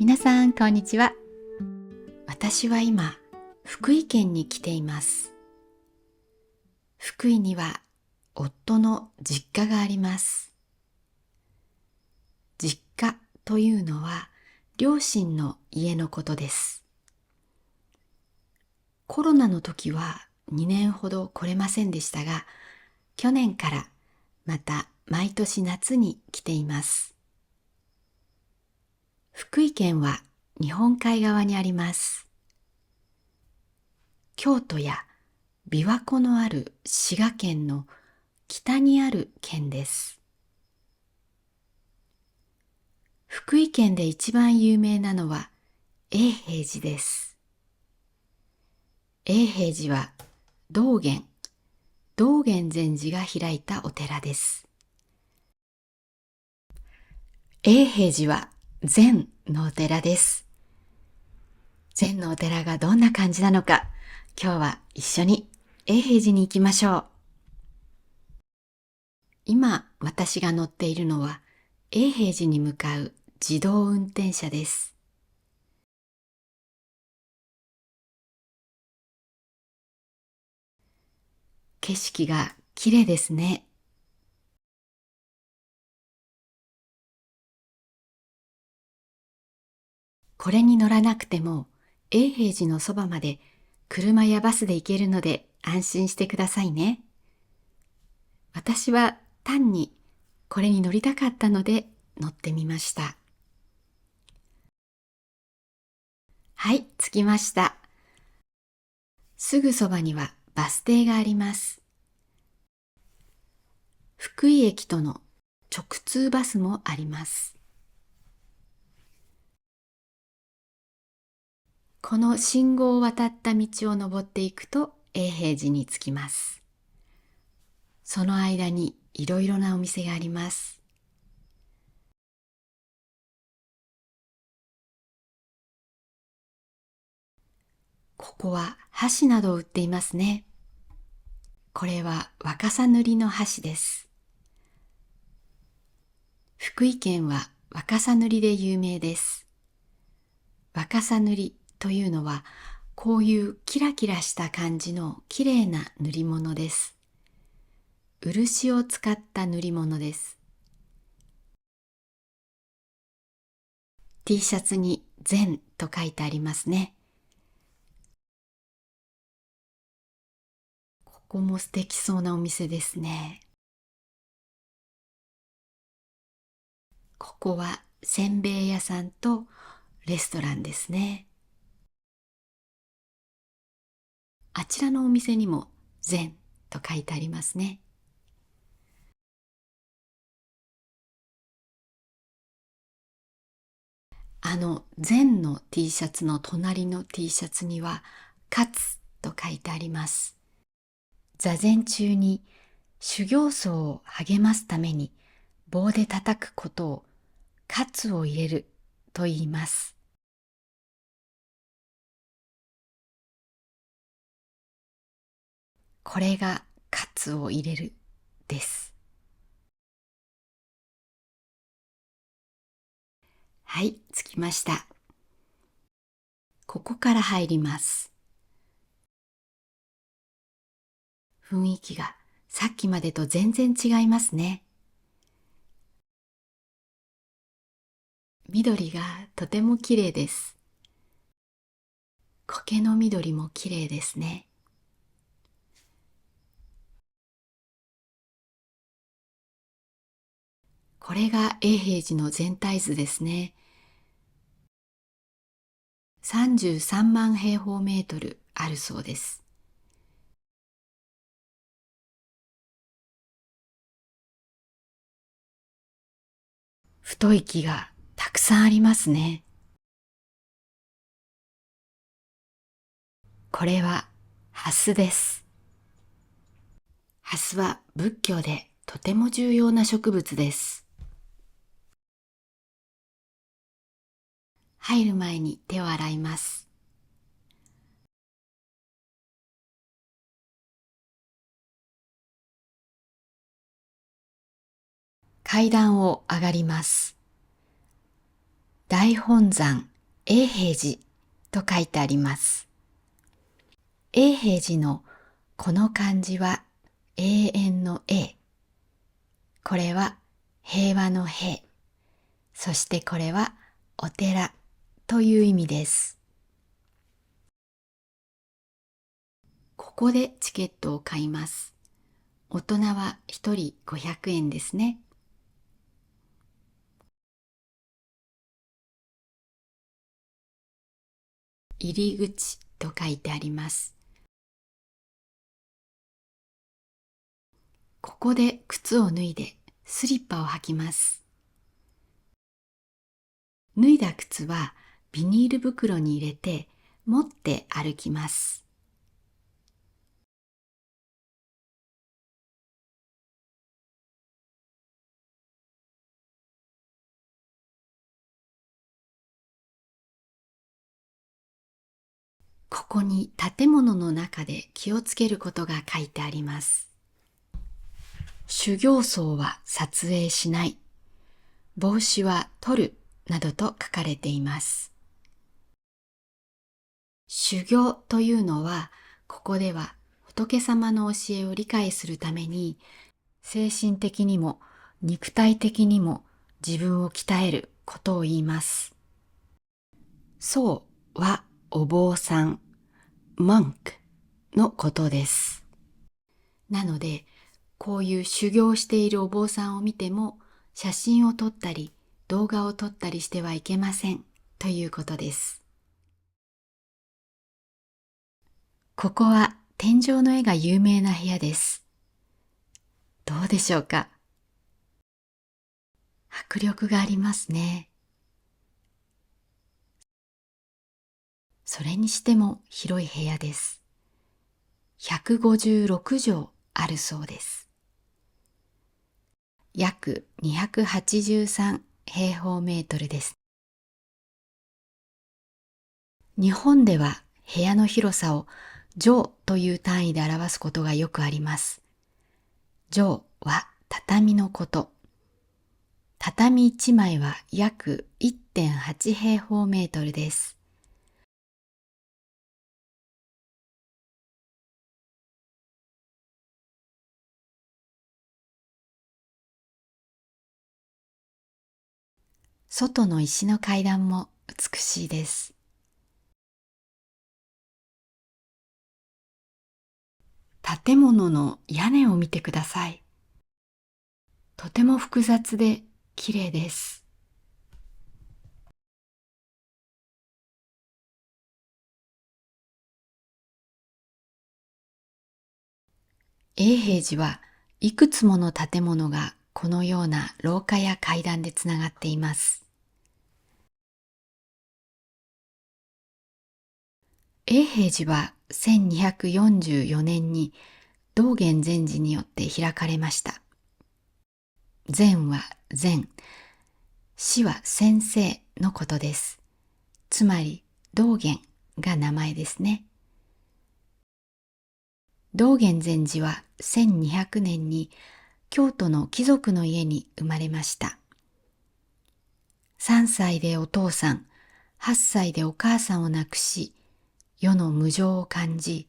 皆さん、こんにちは。私は今、福井県に来ています。福井には夫の実家があります。実家というのは両親の家のことです。コロナの時は2年ほど来れませんでしたが、去年からまた毎年夏に来ています。福井県は日本海側にあります。京都や琵琶湖のある滋賀県の北にある県です。福井県で一番有名なのは永平寺です。永平寺は道元禅師が開いたお寺です。永平寺は禅のお寺です。禅のお寺がどんな感じなのか、今日は一緒に永平寺に行きましょう。今私が乗っているのは永平寺に向かう自動運転車です。景色が綺麗ですね。これに乗らなくても永平寺のそばまで車やバスで行けるので安心してくださいね。私は単にこれに乗りたかったので乗ってみました。はい、着きました。すぐそばにはバス停があります。福井駅との直通バスもあります。この信号を渡った道を登っていくと永平寺に着きます。その間にいろいろなお店があります。ここは箸などを売っていますね。これは若狭塗の箸です。福井県は若狭塗で有名です。若狭塗というのはこういうキラキラした感じのきれいな塗り物です。漆を使った塗り物です。T シャツに禅と書いてありますね。ここも素敵そうなお店ですね。ここはせんべい屋さんとレストランですね。あちらのお店にも禅と書いてありますね。禅の T シャツの隣の T シャツには勝と書いてあります。座禅中に修行僧を励ますために棒で叩くことを勝を入れると言います。これが勝を入れるです。はい、着きました。ここから入ります。雰囲気がさっきまでと全然違いますね。緑がとても綺麗です。苔の緑も綺麗ですね。これが永平寺の全体図ですね。33万平方メートルあるそうです。太い木がたくさんありますね。これは蓮です。蓮は仏教でとても重要な植物です。入る前に手を洗います。階段を上がります。大本山永平寺と書いてあります。永平寺のこの漢字は永遠の永。これは平和の平。そしてこれはお寺という意味です。ここでチケットを買います。大人は1人500円ですね。入り口と書いてあります。ここで靴を脱いでスリッパを履きます。脱いだ靴はビニール袋に入れて持って歩きます。ここに建物の中で気をつけることが書いてあります。修行僧は撮影しない。帽子は取るなどと書かれています。修行というのは、ここでは仏様の教えを理解するために、精神的にも肉体的にも自分を鍛えることを言います。僧はお坊さん、monk のことです。なので、こういう修行しているお坊さんを見ても、写真を撮ったり動画を撮ったりしてはいけませんということです。ここは天井の絵が有名な部屋です。どうでしょうか？迫力がありますね。それにしても広い部屋です。156畳あるそうです。約283平方メートルです。日本では部屋の広さを畳という単位で表すことがよくあります。畳は畳のこと。畳1枚は約 1.8 平方メートルです。外の石の階段も美しいです。建物の屋根を見てください。とても複雑で綺麗です。永平寺はいくつもの建物がこのような廊下や階段でつながっています。永平寺は1244年に道元禅師によって開かれました。禅は禅、師は先生のことです。つまり道元が名前ですね。道元禅師は1200年に京都の貴族の家に生まれました。3歳でお父さん、8歳でお母さんを亡くし、世の無常を感じ、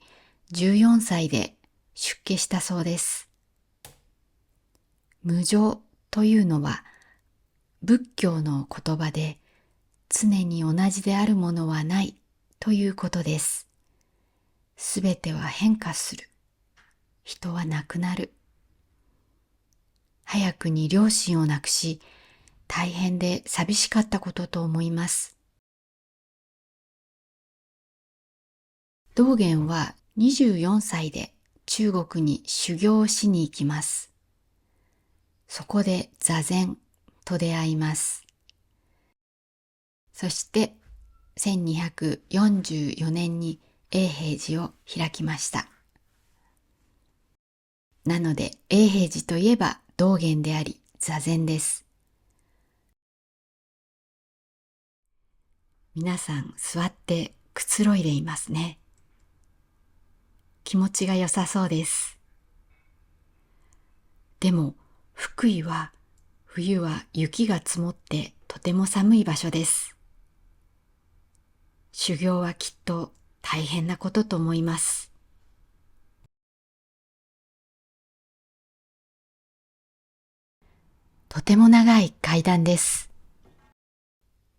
14歳で出家したそうです。無常というのは仏教の言葉で、常に同じであるものはないということです。すべては変化する。人は亡くなる。早くに両親を亡くし、大変で寂しかったことと思います。道元は24歳で中国に修行をしに行きます。そこで座禅と出会います。そして1244年に永平寺を開きました。なので永平寺といえば道元であり座禅です。皆さん座ってくつろいでいますね。気持ちが良さそうです。でも福井は冬は雪が積もってとても寒い場所です。修行はきっと大変なことと思います。とても長い階段です。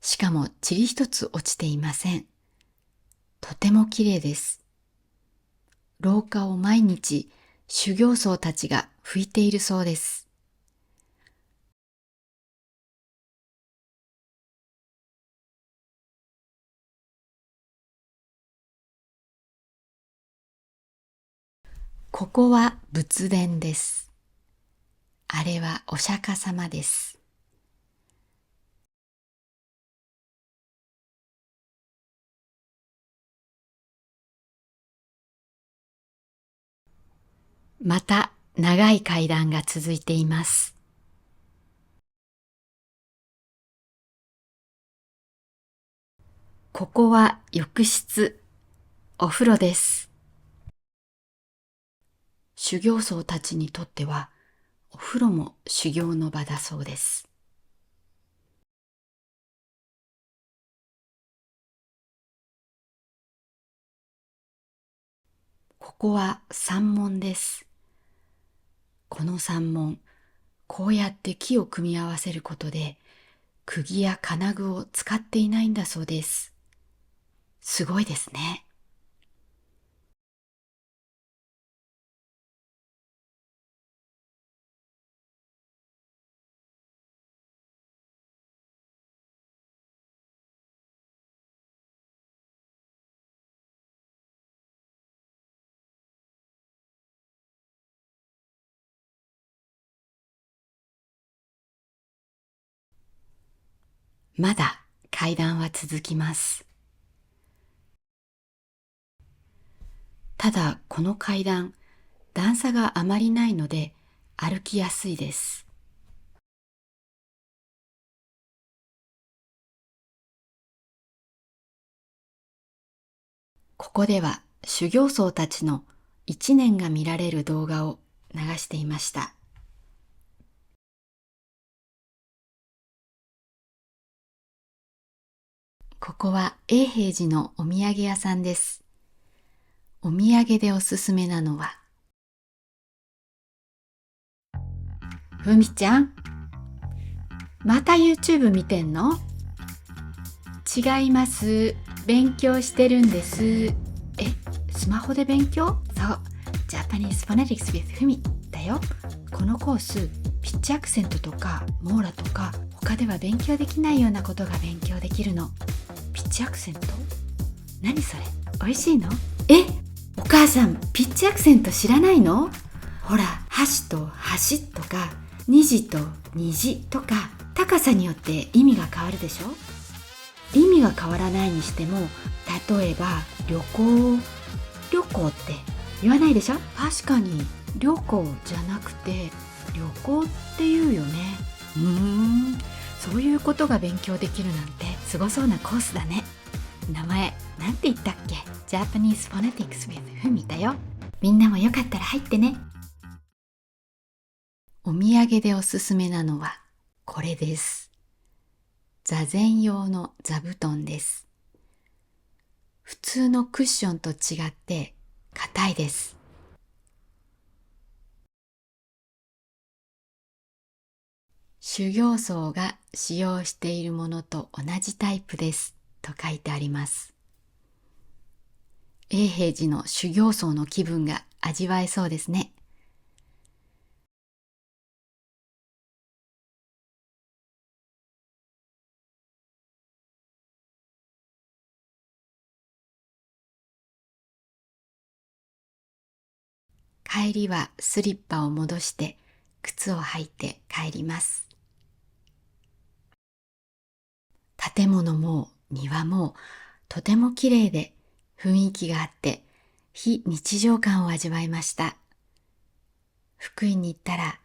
しかも塵一つ落ちていません。とてもきれいです。廊下を毎日修行僧たちが拭いているそうです。ここは仏殿です。あれはお釈迦様です。また長い階段が続いています。ここは浴室、お風呂です。修行僧たちにとっては、お風呂も修行の場だそうです。ここは山門です。この山門、こうやって木を組み合わせることで、釘や金具を使っていないんだそうです。すごいですね。まだ階段は続きます。ただこの階段、段差があまりないので歩きやすいです。ここでは修行僧たちの一年が見られる動画を流していました。ここは永平寺のお土産屋さんです。お土産でおすすめなのは、ふみちゃん、また YouTube 見てんの？違います。勉強してるんです。スマホで勉強？そう。Japanese Phonetics with ふみだよ。このコース、ピッチアクセントとか網羅とか他では勉強できないようなことが勉強できるの。ピッチアクセント？何それ？美味しいの？お母さん、ピッチアクセント知らないの？ほら、箸と箸とか、虹と虹とか、高さによって意味が変わるでしょ？意味が変わらないにしても、例えば旅行って言わないでしょ？確かに旅行じゃなくて旅行って言うよね。そういうことが勉強できるなんてすごそうなコースだね。名前なんて言ったっけ？ Japanese Phonetics with ふみだよ。みんなもよかったら入ってね。お土産でおすすめなのはこれです。座禅用の座布団です。普通のクッションと違って硬いです。修行僧が使用しているものと同じタイプですと書いてあります。永平寺の修行僧の気分が味わえそうですね。帰りはスリッパを戻して靴を履いて帰ります。建物も庭もとても綺麗で雰囲気があって非日常感を味わいました。福井に行ったら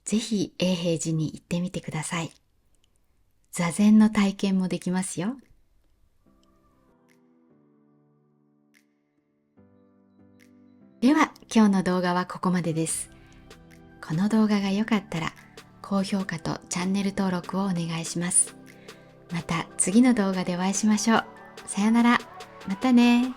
ぜひ永平寺に行ってみてください。座禅の体験もできますよ。では今日の動画はここまでです。この動画が良かったら高評価とチャンネル登録をお願いします。また次の動画でお会いしましょう。さよなら。またね。